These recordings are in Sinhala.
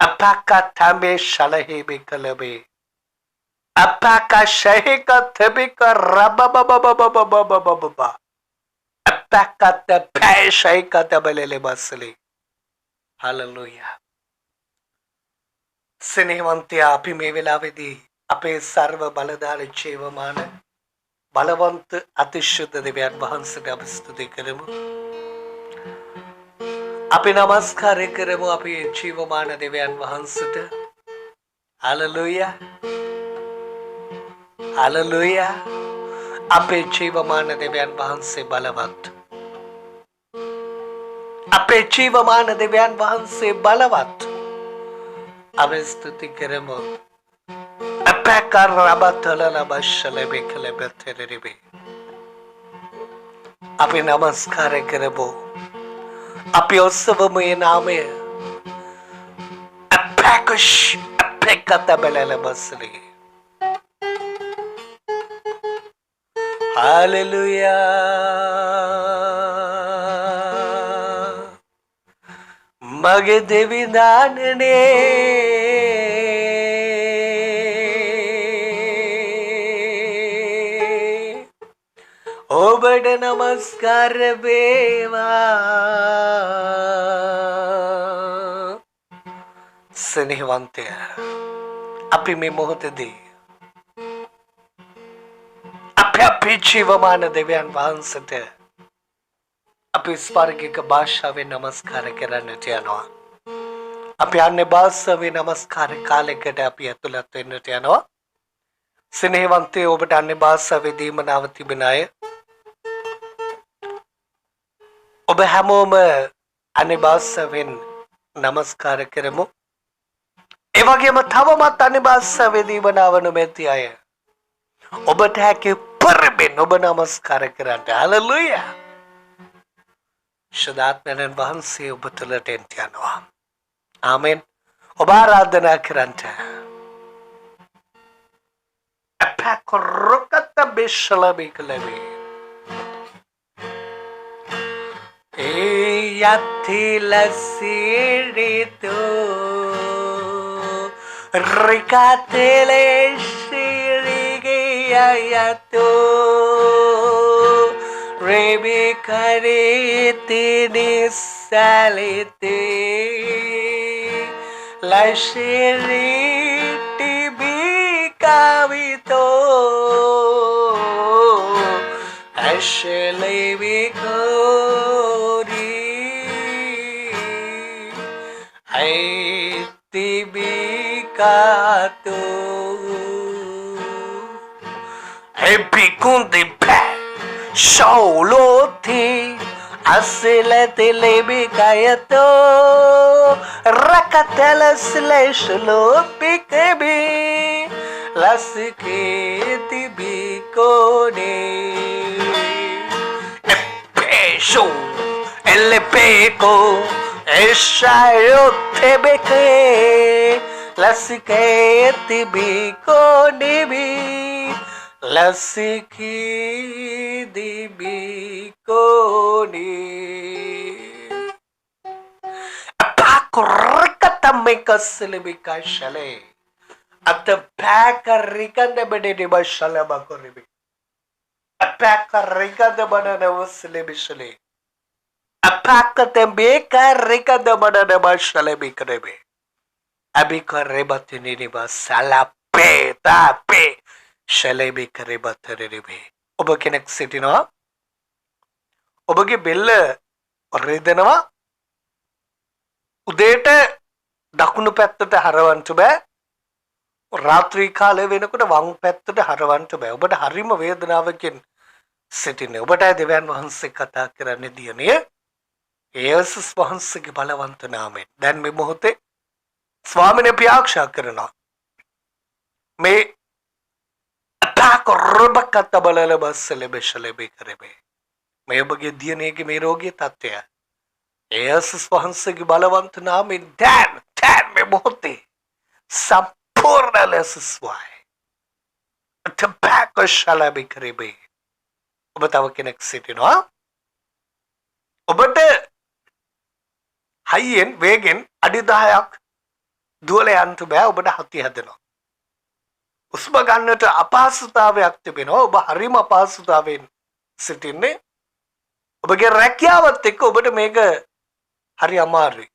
Apakatambe shalahebe kalabe. Apaka shahika tebika rabababababababababa. Apakata pay shahika tabalele basili. Hallelujah. Sinihwantiya අපි මේ වෙලාවේදී අපේ ਸਰව බලධාරී ජීවමාන බලවන්ත අතිශුද්ධ දෙවියන් වහන්සේට අපි ස්තුති කරමු. අපි නමස්කාරය කරමු අපේ ජීවමාන දෙවියන් වහන්සේට. Hallelujah. Hallelujah. අපේ ජීවමාන දෙවියන් වහන්සේ බලවත්. අපේ ජීවමාන දෙවියන් වහන්සේ බලවත්. අපි ස්තුති කරමු. අපකර රබතලල බෂලෙබි කලබතරිබි. අපි නමස්කාරය කරමු. අපි ඔස්සවමු ඒ නාමය. අපකෂ අපකතබලල බසලි. Hallelujah. මගේ දෙවි දානනේ ඔබට නමස්කාර වේවා. ස්නේහවන්තය අපි මේ මොහොතේදී අපේ ජීවමාන දෙවියන් වහන්සේට අපි ස්වර්ගික භාෂාවෙන් නමස්කාර කරන්නට යනවා. අපි අන්‍ය භාෂාවෙන් නමස්කාර කාලයකට අපි ඇතුළත් වෙන්නට යනවා. ස්නේහවන්තයෝ ඔබට අන්‍ය භාෂාවේ දීමනාව තිබෙන අය ඔබ හැමෝම අන්‍ය භාෂාවෙන් නමස්කාර කරමු. ඒ වගේම තවමත් අන්‍ය භාෂාවේ දීමනාව නොමැති අය ඔබට හැකි පරිබෙන් ඔබ නමස්කාර කරන්න. හලෙලූයා. ශුද්ධාත්මයන් වහන්සේ ඔබ තුළට එන්ට යනවා. ආමෙන්. ඔබ ආරාධනා කරන්නට. අපකරොකත බෙෂලබි කලබි. ඒ යතිලසිරිතු රිකතලෙශිරිගයයතු Rebi kariti nisaliti Lashiriti bikavito Ashele bikori Aiti bikato Epikundi pe Shauloti asilati lebikayato rakatala sleshlo pikebi lasiketi bikone epesho elepeko eshayote beke lasiketi bikone bi Lasiki dibikoni Apakurikata meka silibika shale Atapakarikanda bedede bashala bakoribi Apakarikanda banana wasilibi shale Apakata beka rikanda banana bashala bikaribi Abikarebati niba salape tape ශලේබි කරේ බතරෙරිබේ. ඔබ කෙනෙක් සිටිනවා. ඔබගේ බෙල්ල රිදෙනවා. උදේට දකුණු පැත්තට හරවන්න බෑ. රාත්‍රී කාලය වෙනකොට වම් පැත්තට හරවන්න බෑ. ඔබට හරිම වේදනාවකින් සිටින්නේ. ඔබට දෙවියන් වහන්සේ කතා කරන්නේ දියණිය. යේසුස් වහන්සේගේ බලවන්ත නාමයෙන්. දැන් මේ මොහොතේ ස්වාමීන් වහන්සේ ආශා කරනවා. මේ Korobakata balala baselebe shalebe karebe. මේ ඔබගේ දියණියගේ මේ රෝගී තත්ත්වය යේසුස් වහන්සේගේ බලවන්ත නාමයෙන් දැන් මේ මොහොතේ සම්පූර්ණ ලෙස සුවයි. තබාකෝ ශලබි කරebe. ඔබ තව කෙනෙක් සිටිනවා. ඔබට හයියෙන් වේගෙන් අඩි 10ක් දුවල යන්න බෑ ඔබට හති හැදෙනවා. උස්ම ගන්නට අපහසුතාවයක් තිබෙනවා. ඔබ හරිම අපහසුතාවයෙන් සිටින්නේ. ඔබගේ රැකියාවත් එක්ක ඔබට මේක හරි අමාරුයි.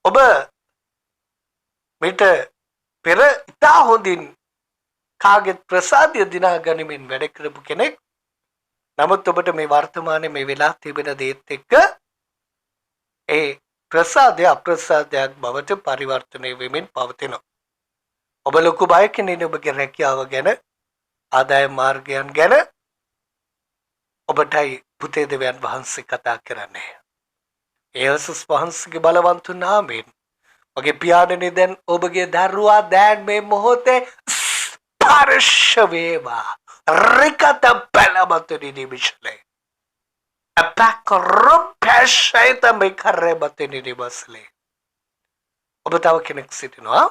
ඔබ මේට පෙර ඉතා හොඳින් කාගෙත් ප්‍රසාදය දිනා ගනිමින් වැඩ කරපු කෙනෙක්. නමුත් ඔබට මේ වර්තමානයේ මේ වෙලා තිබෙන දේත් එක්ක ඒ ප්‍රසාදය අප්‍රසාදයක් බවට පරිවර්තනය වෙමින් පවතිනවා. ඔබ ලොකු බයකින් ඉන්නේ ඔබගේ රැකියාව ගැන, ආදායම් මාර්ගයන් ගැන. ඔබටයි පුතේ දෙවියන් වහන්සේ කතා කරන්නේ. යේසුස් වහන්සේගේ බලවන්ත නාමයෙන් ඔබගේ පියාණනේ දැන් ඔබගේ දරුවා දැන් මේ මොහොතේ ස්පර්ශ වේවා. රිකත බැලමතුනි නිමිෂලේ. අපකරොපැෂයිත මේකරෙබතුනි නිබස්ලේ. ඔබ තව කෙනෙක් සිටිනවා.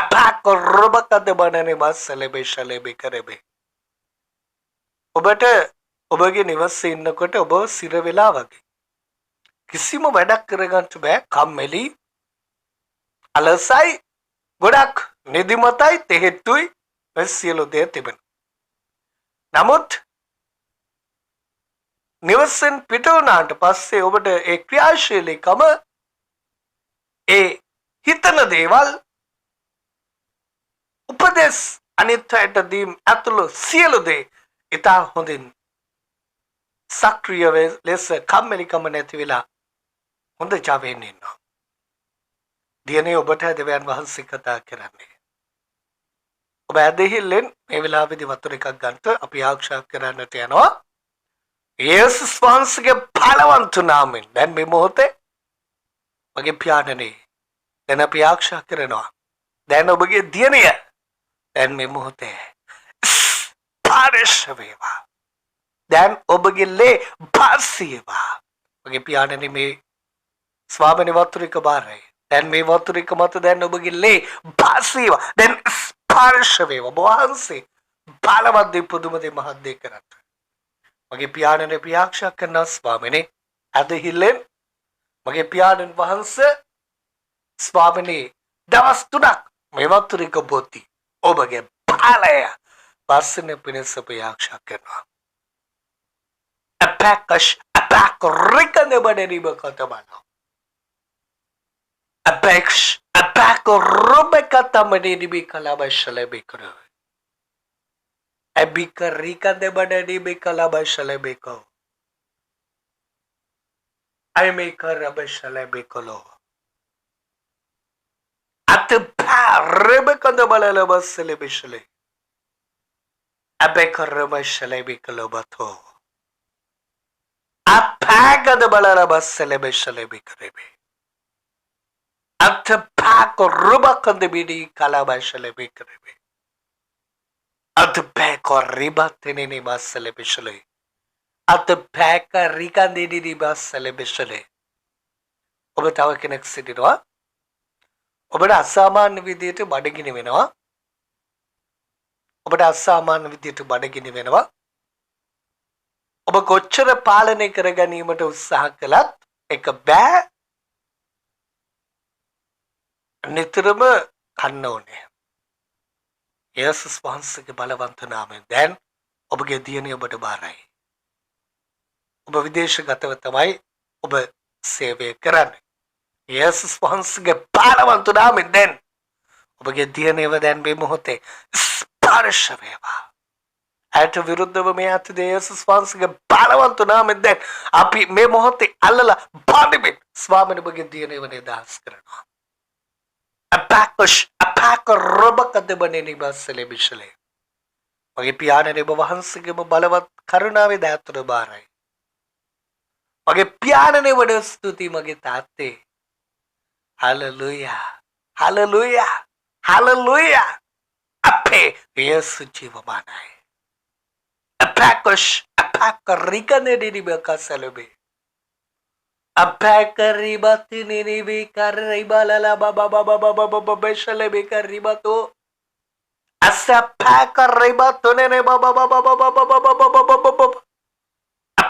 අපකරොබකද බණනේ බස්සලේ බෙෂලේ බේකරෙබේ. ඔබට ඔබගේ නිවසේ ඉන්නකොට ඔබ සිර වෙලා වගේ. කිසිම වැඩක් කරගන්න බෑ. කම්මැලි, අලසයි, ගොඩක් නිදිමතයි, තෙහෙට්ටුයි මේ සියලු දේ තිබෙන. නමුත් නිවසෙන් පිට වුණාට පස්සේ ඔබට ඒ ක්‍රියාශීලීකම, ඒ හිතන දේවල්, උපදෙස් අනිත් අයට දීම් ඇතුළු සියලු දේ ඉතා හොඳින් සක්‍රිය ලෙස කම්මැලිකම නැති වෙලා හොඳ ජවයෙන් ඉන්නවා. දියනේ ඔබට දෙවියන් වහන්සේ කතා කරන්නේ. ඔබ ඇදහිල්ලෙන් මේ වෙලාවේදී වතුර එකක් ගන්නට අපි ආශා කරන්නට යනවා. යේසුස් වහන්සේගේ බලවන්ත නාමයෙන් දැන් මේ මොහොතේ මගේ පියාණනේ දැන් අපි ආශා කරනවා. දැන් ඔබගේ දියණිය දැන් මේ මොහොතේ ස්පර්ශ වේවා. දැන් ඔබගේ ලේ පාසීවා. ඔබගේ පියාණනේ මේ ස්වාමීන් වතුරික බාරයි. දැන් මේ වතුරික මත දැන් ඔබගේ ලේ පාසීවා. දැන් ස්පර්ශ වේවා. වහන්සේ බලවත් දේ පුදුම දේ මහත් දේ කරත්. මගේ පියාණනේ ප්‍රාර්ථනා කරන ස්වාමීනි අදහිල්ලෙන් මගේ පියාණන් වහන්සේ ස්වාමීනි දවස් 3ක් මේ වතුරික බොති ඔබගේ පාලය වස්සන පිණිස ප්‍රාර්ථනා කරනවා. Apac rikane badani bakatamano. Apac robekatamani bikalabashale bikro. Abika rikane badani bikalabashale biko. I make a rabashale bikolo. At the pa rebekanda balalabas celebishale. Abeka rabashale bikalobato. Apagad balarabas celebeshale bikrebe. At the pack or rubak on the bidi calabashale bikrebe. At the pack or ribatinini bas celebeshale. At the pack or rikandini bas celebeshale. Obatawakinex citydwa. Obada Saman with it to Badagini Venova. Obada Saman with it to Badagini Venova. ඔබ කොච්චර පාලනය කර ගැනීමට උත්සාහ කළත් එක බෑ නිතරම කන්න ඕනේ. යේසුස් වහන්සේගේ බලවන්ත නාමයෙන් දැන් ඔබගේ දියණිය ඔබට බාරයි. ඔබ විදේශගතව තමයි ඔබ සේවය කරන්නේ. යේසුස් වහන්සේගේ බලවන්ත නාමයෙන් දැන් ඔබගේ දියණියව දැන් මේ මොහොතේ ස්පර්ශ වේවා. ඇයට විරුද්ධව මේ අතේ යේසුස් වහන්සේගේ බලවන්ත නාමයෙන් දැන් අපි මේ මොහොතේ අල්ලලා බඳිමින් ස්වාමීන් වහන්සේගේ දියණියව නිදහස් කරනවා. අපක රොබකද බණෙනි බස්සලේ බිෂලේ. මගේ පියාණනේ ඔබ වහන්සේගේම බලවත් කරුණාවේ දයාතුර බාරයි. මගේ පියාණනේ වඩ ස්තුතියි මගේ තාත්තේ. Hallelujah hallelujah hallelujah. අපේ යේසුස් ජීවමානයි. Apac ricane di bacasalabe. Apac ribatini bi carribalala baba beshalabe carribato. Asapac ribatone baba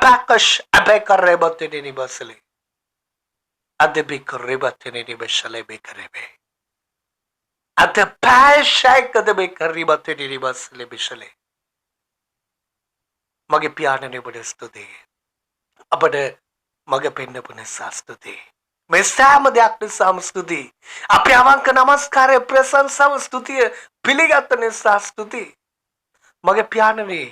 apakash abekarrebatini nibasali adebikarrebatini nibashale bekarebe ade pashaikade bekarrebatini nibasale bishale මගේ පියාණනේ ඔබට ස්තුතියි. අපට මග පෙන්නපු නිසා ස්තුතියි. මේ සෑම දෙයක් නිසාම ස්තුතියි. අපි අවංක නමස්කාරය ප්‍රශංසාව ස්තුතිය පිළිගත් නිසා ස්තුතියි. මගේ පියාණනේ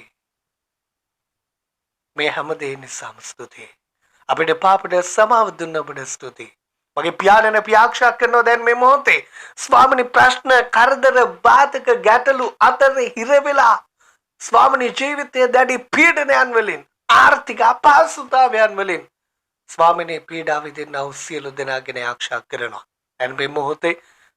මේ හැම දේ නිසාම ස්තුතියි. අපිට පාපට සමාව දුන්න ඔබට ස්තුතියි. මගේ පියාණනේ අපි ආශා කරනවා දැන් මේ මොහොතේ ස්වාමිනී ප්‍රශ්න කරදර බාධක ගැටලු අතර හිර වෙලා ස්වාමිනී ජීවිතයේ දැඩි පීඩනයන් වලින් ආර්ථික අපහසුතාවයන් වලින් ස්වාමිනී පීඩා විඳිනා සියලු දෙනාගෙන ආශා කරනවා. දැන් මේ මොහොතේ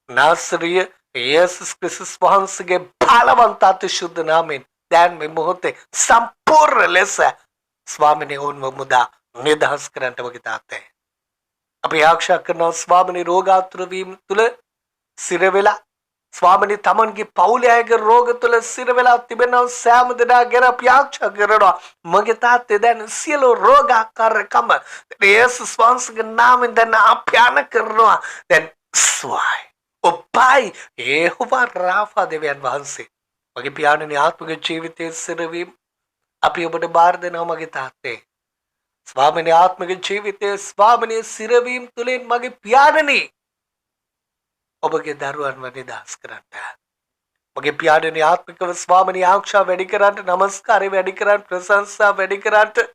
නාසරිය යේසුස් ක්‍රිස්තුස් වහන්සේගේ බලවන්ත අතිශුද්ධ නාමයෙන් දැන් මේ මොහොතේ සම්පූර්ණ ලෙස ස්වාමිනී ඔවුන්ව මුදා නිදහස් කරන්නට වගේ තාත්තේ. අපි ආශා කරනවා ස්වාමිනී රෝගාතුර වීම තුල සිර වෙලා ස්වාමිනී තමන්ගේ පවුලේ අයගේ රෝග තුල සිර වෙලා තිබෙනා සෑම දෙනා ගැන අපි ආශා කරනවා. මගේ තාත්තේ දැන් සියලු රෝගාකාරකම යේසුස් වහන්සේගේ නාමයෙන් දැන් අප්‍යාන කරනවා. දැන් ස්වයි ඔබයි යේහෝවා රාෆා දෙවියන් වහන්සේ මගේ පියාණනේ ආත්මික ජීවිතයේ සිරවීම අපි ඔබට බාර දෙනවා මගේ තාත්තේ. ස්වාමිනී ආත්මික ජීවිතයේ ස්වාමිනී සිරවීම තුලින් මගේ පියාණනේ ඔබගේ දරුවන්ව නිදහස් කරන්න. මගේ පියාණනේ ආත්මිකව ස්වාමිනී ආශා වැඩි කරන්න, නමස්කාරය වැඩි කරන්න, ප්‍රශංසා වැඩි කරන්න.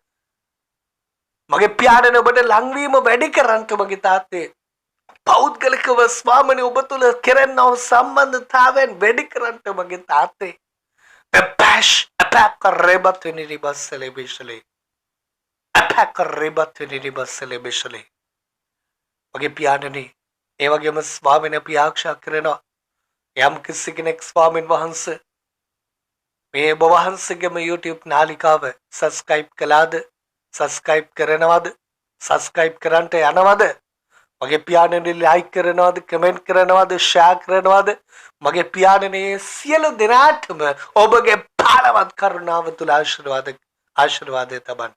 මගේ පියාණනේ ඔබට ලංවීම වැඩි කරන්න මගේ තාත්තේ. පෞද්ගලිකව ස්වාමිනී ඔබ තුල කෙරෙනා සම්බන්ධතාවයන් වැඩි කරන්න මගේ තාත්තේ. පැපැෂ් අපැකරෙබත් නිරිබස්සලේ බිෂලේ. අපැකරෙබත් නිරිබස්සලේ බිෂලේ. මගේ පියාණනේ ඒ වගේම ස්වාමීන් අපි ආශා කරනවා යම් කිසි කෙනෙක් ස්වාමීන් වහන්සේ මේ ඔබ වහන්සේගේම YouTube නාලිකාව subscribe කළාද, subscribe කරනවද, subscribe කරන්ට යනවද, මගේ පියාණනේ like කරනවද, comment කරනවද, share කරනවද, මගේ පියාණනේ සියලු දෙනාටම ඔබගේ බලවත් කරුණාව තුල ආශිර්වාදය තබන්න.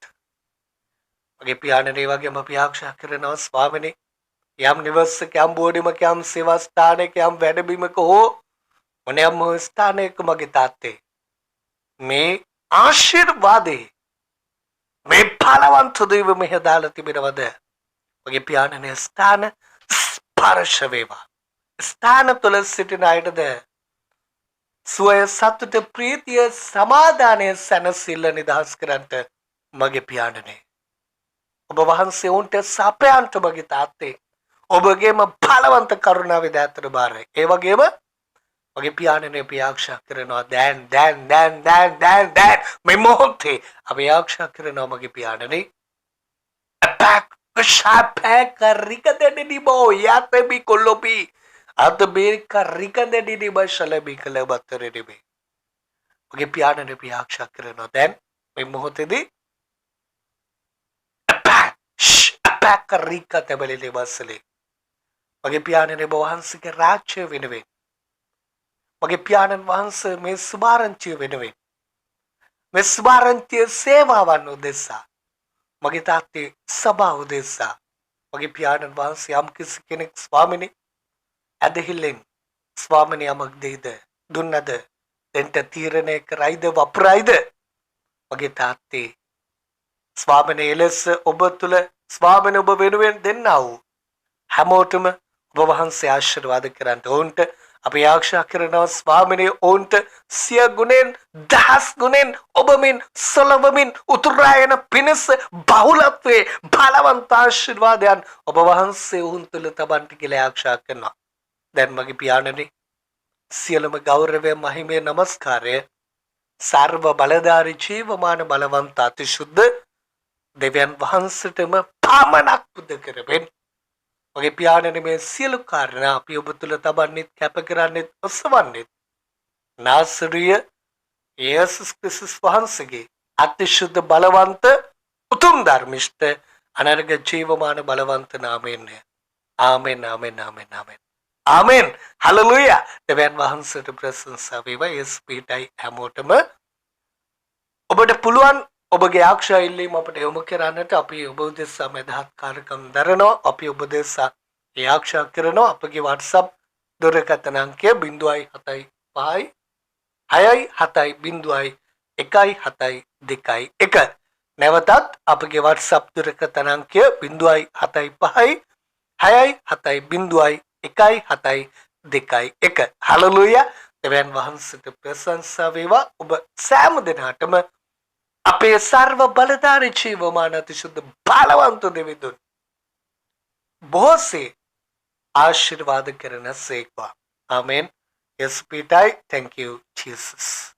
මගේ පියාණනේ වගේම අපි ආශා කරනවා ස්වාමීනි යම් නිවසක යම් බෝඩිමක යම් සේවා ස්ථානයක යම් වැඩබිමක හෝ මොනෑම ස්ථානයක මගේ තාත්තේ මේ ආශිර්වාදේ මේ බලවන්ත දේව මෙහෙ දාලා තිබෙනවද? මගේ පියාණනේ ස්ථාන ස්පර්ශ වේවා. ස්ථාන තුල සිටින අයටද සුවය සතුට ප්‍රීතිය සමාදානය සැනසෙල්ල නිදහස් කරන්ට මගේ පියාණනේ ඔබ වහන්සේ උන්ට සපයන්ට මගේ තාත්තේ ඔබගේම බලවන්ත කරුණාවේ දෑතට බාරයි. ඒ වගේම මගේ පියාණනේ අපි ආශා කරනවා දැන් මේ මොහොතේ අපි ආශා කරනවා මගේ පියාණනේ අපැක් ශාපැක් රිකදෙඩි බෝ යතෙබි කොල්ලොපි අතබේක රිකදෙඩි බශලබි කලබතරෙඩි මගේ පියාණනේ අපි ආශා කරනවා දැන් මේ මොහොතේදී අපැක් රිකතබලි බසලේ මගේ පියාණනේ වහන්සේගේ රාජ්‍ය වෙනුවෙන් මගේ පියාණන් වහන්සේ මේ සුභාරංචිය වෙනුවෙන් මේ සුභාරංචිය සේවාවන් උදෙසා මගේ තාත්තේ සභාව උදෙසා මගේ පියාණන් වහන්සේ යම් කිසි කෙනෙක් ස්වාමිනී ඇදහිල්ලෙන් ස්වාමිනී යමක් දෙයිද දුන්නද දෙන්න තීරණය කරයිද වපුරයිද මගේ තාත්තේ ස්වාමිනී එලෙස ඔබ තුල ස්වාමිනී ඔබ වෙනුවෙන් දෙන්නා වූ හැමෝටම ඔබ වහන්සේ ආශිර්වාද කරන්න ඕන්ට අපි ආශා කරනවා ස්වාමිනේ ඕන්ට සිය ගුණෙන් දහස් ගුණෙන් ඔබමින් සලවමින් උතුරායන පිණිස බහුලත්වයේ බලවන්ත ආශිර්වාදයන් ඔබ වහන්සේ උන් තුළ තබන්ට කියලා ආශා කරනවා. දැන් මගේ පියාණනේ සියලුම ගෞරවය මහිමය නමස්කාරය සර්ව බලධාරී ජීවමාන බලවන්ත අතිශුද්ධ දෙවියන් වහන්සේටම පමණක් පුද කරවෙන් මගේ පියාණනේ මේ සියලු කාරණා අපි ඔබ තුල තබන්නෙත් කැප කරන්නෙත් ඔසවන්නෙත් නාසරිය යේසුස් ක්‍රිස්තුස් වහන්සේගේ අතිශුද්ධ බලවන්ත උතුම් ධර්මිෂ්ඨ අනර්ග ජීවමාන බලවන්ත නාමයෙන් ආමෙන් ආමෙන් ආමෙන් ආමෙන් ආමෙන් හලෙලූයා දෙවියන් වහන්සේට ප්‍රශංසා වේවා. යස් පිටයි හැමෝටම ඔබට පුළුවන් ඔබගේ ආක්ෂා ඉල්ලීම අපට යොමු කරන්නට අපි ඔබ උදෙසා මැදහත් කාර්යක්‍රම දරනවා. අපි ඔබ උදෙසා ඒ ආක්ෂා කරනවා. අපගේ WhatsApp දුරකථන අංකය 075 6700171. නැවතත් අපගේ WhatsApp දුරකථන අංකය 075 6700171. හලෙලූයා. දෙවියන් වහන්සේට ප්‍රශංසා වේවා. ඔබ සෑම දිනකටම අපේ සර්ව බලධාරී ජීවමාන අතිශුද්ධ බලවන්ත දෙවිඳුන් බොහෝසේ ආශිර්වාද කරන සේක්වා. ආමෙන්. Yes, Peter. Thank you, Jesus.